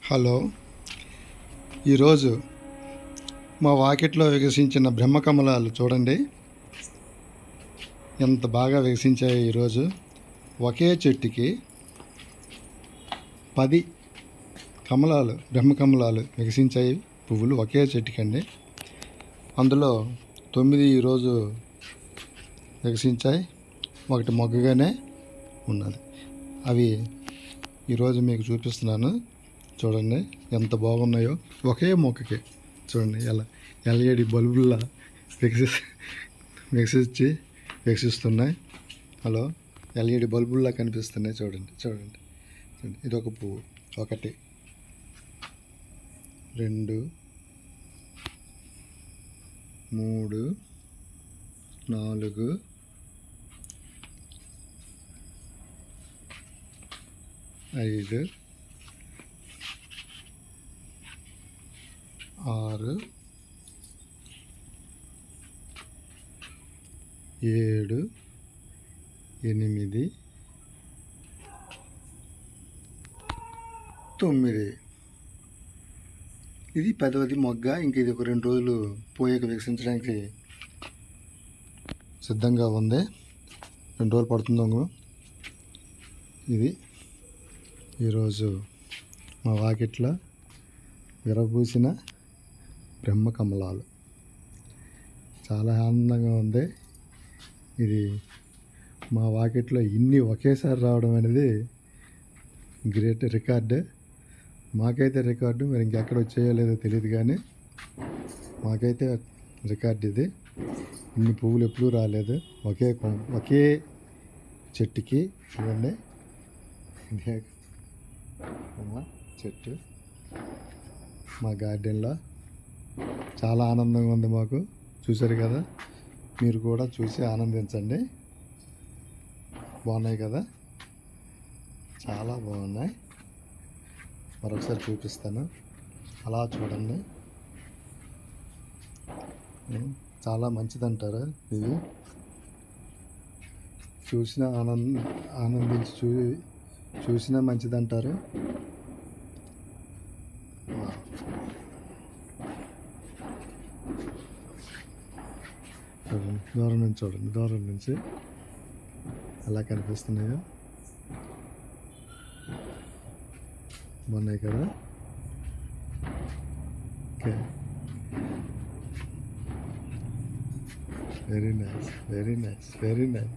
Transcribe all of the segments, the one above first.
Hello, ఈరోజు మా వాకిట్లో వికసించిన బ్రహ్మకమలాలు చూడండి ఎంత బాగా వికసించాయి. ఈరోజు ఒకే చెట్టుకి 10 కమలాలు, బ్రహ్మకమలాలు వికసించాయి. పువ్వులు ఒకే చెట్టుకండి. అందులో 9 ఈరోజు వికసించాయి, ఒకటి మొగ్గగానే ఉన్నది. అవి ఈరోజు మీకు చూపిస్తున్నాను. చూడండి ఎంత బాగున్నాయో. ఒకే మొక్కకి చూడండి ఎలా ఎల్ఈడి బల్బుల్లా వికసిస్తున్నాయి. హలో, ఎల్ఈడి బల్బుల్లా కనిపిస్తున్నాయి. చూడండి చూడండి చూడండి. ఇదొక పువ్వు. 1 2 3 4 5 6 7 8 9. ఇది 10వ మొగ్గ. ఇంక ఇది ఒక 2 రోజులు పోయాక వికసించడానికి సిద్ధంగా ఉంది. 2 రోజులు పడుతుందో. ఇది ఈరోజు మా వాకిట్లో విరబూసిన బ్రహ్మకమలాలు. చాలా ఆనందంగా ఉంది. ఇది మా వాకిట్లో ఇన్ని ఒకేసారి రావడం అనేది గ్రేట్ రికార్డు. మాకైతే రికార్డు, మరి ఇంకెక్కడ వచ్చాయో లేదో తెలియదు, కానీ మాకైతే రికార్డు ఇది. ఇన్ని పువ్వులు ఎప్పుడూ రాలేదు ఒకే చెట్టుకి. చూడండి, చెట్టు మా గార్డెన్లో చాలా ఆనందంగా ఉంది మాకు. చూశారు కదా, మీరు కూడా చూసి ఆనందించండి. బాగున్నాయి కదా, చాలా బాగున్నాయి. మరొకసారి చూపిస్తాను, అలా చూడండి. చాలా మంచిదంటారు ఇది. చూసినా ఆనందించి చూసినా మంచిదంటారు. దూరం నుంచి చూడండి, దూరం నుంచి ఎలా కనిపిస్తున్నాయో. బాగున్నాయి కదా. Okay, very nice, very nice, very nice,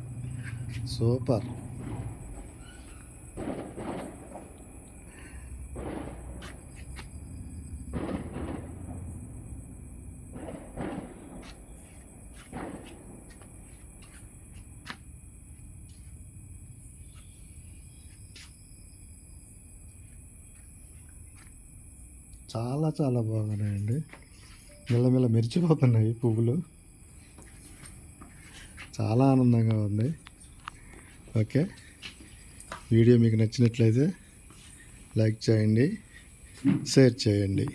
super. చాలా చాలా బాగున్నాయండి. మెల్లమెల్ల మెరిచిపోతున్నాయి పువ్వులు. చాలా ఆనందంగా ఉంది. ఓకే, వీడియో మీకు నచ్చినట్లయితే లైక్ చేయండి, షేర్ చేయండి.